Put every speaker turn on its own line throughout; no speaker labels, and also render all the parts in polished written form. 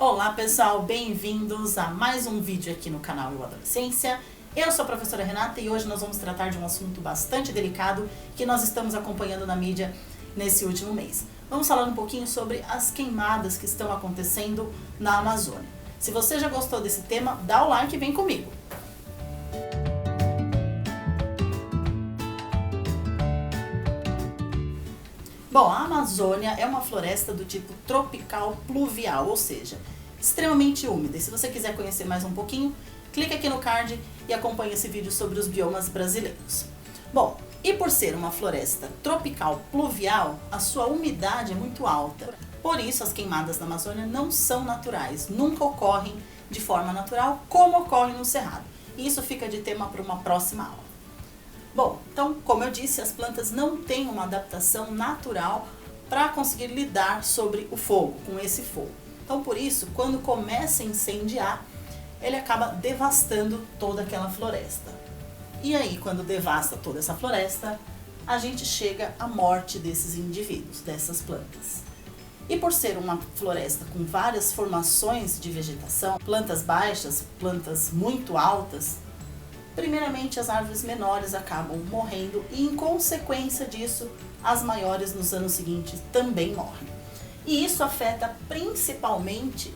Olá pessoal, bem-vindos a mais um vídeo aqui no canal Eu Adolescência. Eu sou a professora Renata e hoje nós vamos tratar de um assunto bastante delicado que nós estamos acompanhando na mídia nesse último mês. Vamos falar um pouquinho sobre as queimadas que estão acontecendo na Amazônia. Se você já gostou desse tema, dá o like e vem comigo. Bom, a Amazônia é uma floresta do tipo tropical pluvial, ou seja, extremamente úmida. E se você quiser conhecer mais um pouquinho, clica aqui no card e acompanhe esse vídeo sobre os biomas brasileiros. Bom, e por ser uma floresta tropical pluvial, a sua umidade é muito alta. Por isso, as queimadas na Amazônia não são naturais, nunca ocorrem de forma natural, como ocorre no Cerrado. E isso fica de tema para uma próxima aula. Bom, então, como eu disse, as plantas não têm uma adaptação natural para conseguir lidar sobre o fogo, com esse fogo. Então, por isso, quando começa a incendiar, ele acaba devastando toda aquela floresta. E aí, quando devasta toda essa floresta, a gente chega à morte desses indivíduos, dessas plantas. E por ser uma floresta com várias formações de vegetação, plantas baixas, plantas muito altas, primeiramente as árvores menores acabam morrendo e, em consequência disso, as maiores nos anos seguintes também morrem. E isso afeta principalmente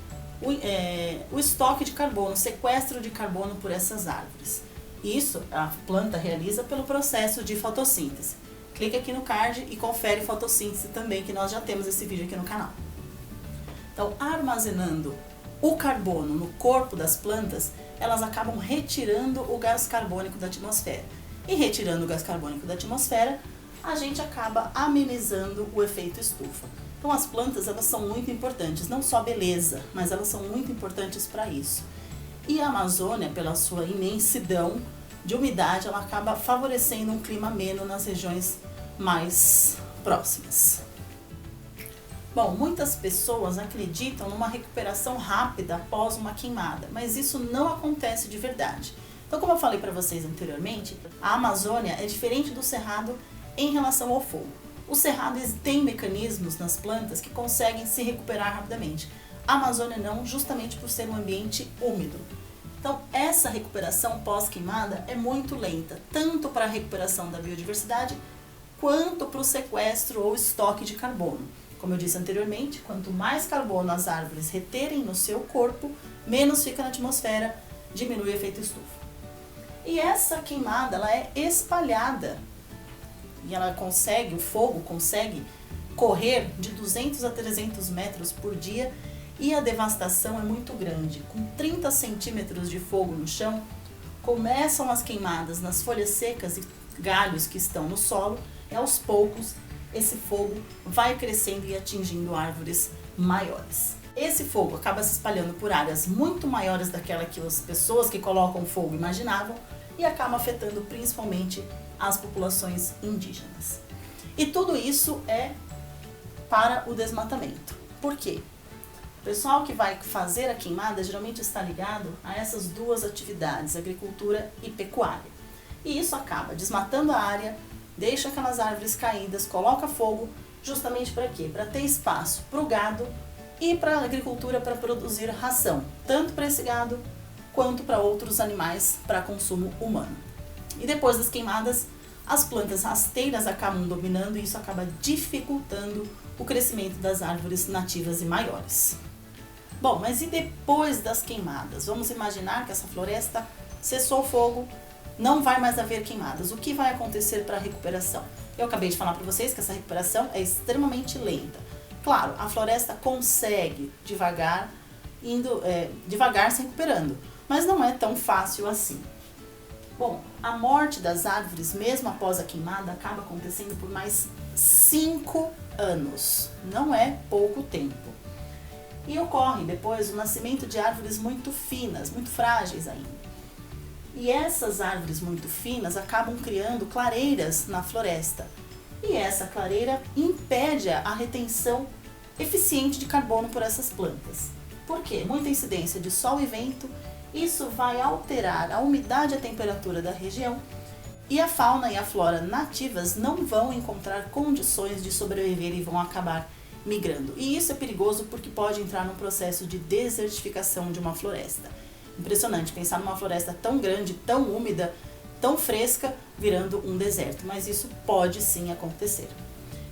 o estoque de carbono, o sequestro de carbono por essas árvores. Isso a planta realiza pelo processo de fotossíntese. Clica aqui no card e confere fotossíntese também, que nós já temos esse vídeo aqui no canal. Então, armazenando o carbono no corpo das plantas, elas acabam retirando o gás carbônico da atmosfera. E retirando o gás carbônico da atmosfera, a gente acaba amenizando o efeito estufa. Então as plantas, elas são muito importantes, não só beleza, mas elas são muito importantes para isso. E a Amazônia, pela sua imensidão de umidade, ela acaba favorecendo um clima ameno nas regiões mais próximas. Bom, muitas pessoas acreditam numa recuperação rápida após uma queimada, mas isso não acontece de verdade. Então, como eu falei para vocês anteriormente, a Amazônia é diferente do Cerrado em relação ao fogo. O Cerrado tem mecanismos nas plantas que conseguem se recuperar rapidamente. A Amazônia não, justamente por ser um ambiente úmido. Então, essa recuperação pós-queimada é muito lenta, tanto para a recuperação da biodiversidade, quanto para o sequestro ou estoque de carbono. Como eu disse anteriormente, quanto mais carbono as árvores reterem no seu corpo, menos fica na atmosfera, diminui o efeito estufa. E essa queimada, ela é espalhada, e o fogo consegue correr de 200 a 300 metros por dia, e a devastação é muito grande. Com 30 centímetros de fogo no chão, começam as queimadas nas folhas secas e galhos que estão no solo, e aos poucos esse fogo vai crescendo e atingindo árvores maiores. Esse fogo acaba se espalhando por áreas muito maiores daquela que as pessoas que colocam fogo imaginavam e acaba afetando principalmente as populações indígenas. E tudo isso é para o desmatamento. Por quê? O pessoal que vai fazer a queimada geralmente está ligado a essas duas atividades, agricultura e pecuária. E isso acaba desmatando a área, deixa aquelas árvores caídas, coloca fogo, justamente para quê? Para ter espaço para o gado e para a agricultura para produzir ração, tanto para esse gado quanto para outros animais para consumo humano. E depois das queimadas, as plantas rasteiras acabam dominando e isso acaba dificultando o crescimento das árvores nativas e maiores. Bom, mas e depois das queimadas? Vamos imaginar que essa floresta cessou o fogo, não vai mais haver queimadas. O que vai acontecer para a recuperação? Eu acabei de falar para vocês que essa recuperação é extremamente lenta. Claro, a floresta consegue devagar se recuperando, mas não é tão fácil assim. Bom, a morte das árvores, mesmo após a queimada, acaba acontecendo por mais 5 anos. Não é pouco tempo. E ocorre depois o nascimento de árvores muito finas, muito frágeis ainda. E essas árvores muito finas acabam criando clareiras na floresta. E essa clareira impede a retenção eficiente de carbono por essas plantas. Por quê? Muita incidência de sol e vento, isso vai alterar a umidade e a temperatura da região e a fauna e a flora nativas não vão encontrar condições de sobreviver e vão acabar migrando. E isso é perigoso porque pode entrar num processo de desertificação de uma floresta. Impressionante pensar numa floresta tão grande, tão úmida, tão fresca, virando um deserto. Mas isso pode sim acontecer.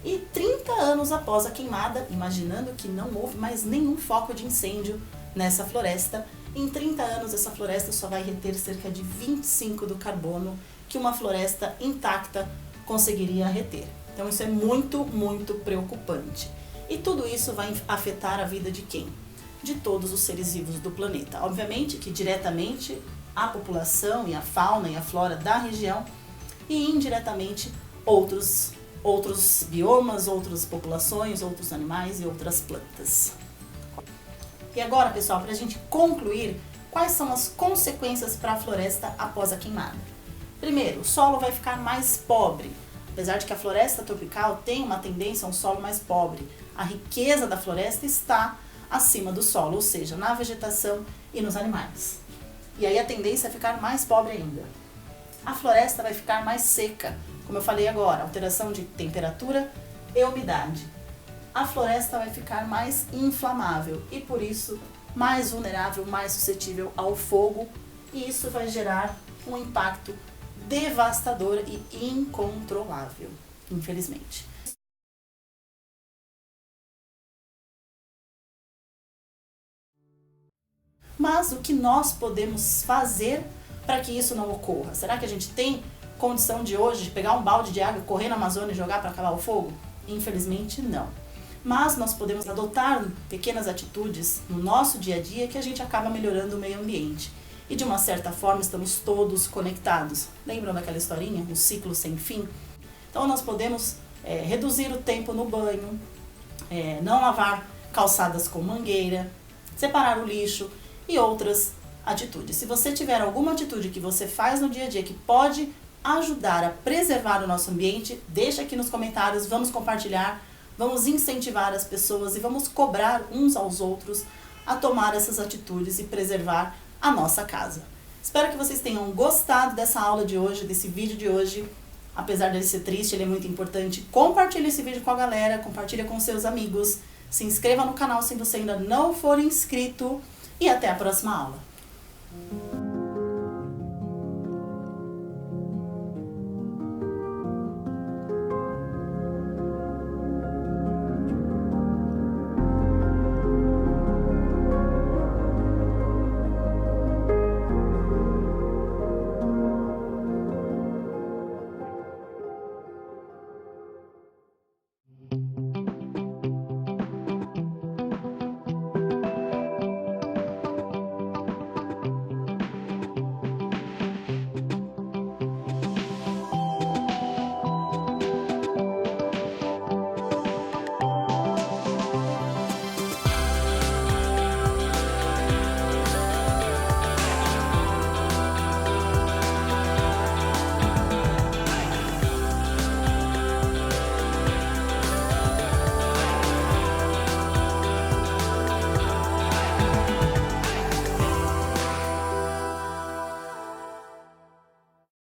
E 30 anos após a queimada, imaginando que não houve mais nenhum foco de incêndio nessa floresta, em 30 anos essa floresta só vai reter cerca de 25 do carbono que uma floresta intacta conseguiria reter. Então isso é muito, muito preocupante. E tudo isso vai afetar a vida de quem? De todos os seres vivos do planeta. Obviamente que diretamente a população e a fauna e a flora da região e indiretamente outros biomas, outras populações, outros animais e outras plantas. E agora, pessoal, para a gente concluir, quais são as consequências para a floresta após a queimada? Primeiro, o solo vai ficar mais pobre. Apesar de que a floresta tropical tem uma tendência a um solo mais pobre, a riqueza da floresta está acima do solo, ou seja, na vegetação e nos animais. E aí a tendência é ficar mais pobre ainda. A floresta vai ficar mais seca, como eu falei agora, alteração de temperatura e umidade. A floresta vai ficar mais inflamável e por isso mais vulnerável, mais suscetível ao fogo, e isso vai gerar um impacto devastador e incontrolável, infelizmente. Mas o que nós podemos fazer para que isso não ocorra? Será que a gente tem condição de hoje de pegar um balde de água, correr na Amazônia e jogar para acabar o fogo? Infelizmente não. Mas nós podemos adotar pequenas atitudes no nosso dia a dia que a gente acaba melhorando o meio ambiente. E de uma certa forma estamos todos conectados. Lembram daquela historinha? Um ciclo sem fim? Então nós podemos reduzir o tempo no banho, não lavar calçadas com mangueira, separar o lixo e outras atitudes. Se você tiver alguma atitude que você faz no dia a dia que pode ajudar a preservar o nosso ambiente, deixa aqui nos comentários, vamos compartilhar, vamos incentivar as pessoas e vamos cobrar uns aos outros a tomar essas atitudes e preservar a nossa casa. Espero que vocês tenham gostado dessa aula de hoje, desse vídeo de hoje. Apesar dele ser triste, ele é muito importante. Compartilhe esse vídeo com a galera, compartilhe com seus amigos. Se inscreva no canal se você ainda não for inscrito. E até a próxima aula.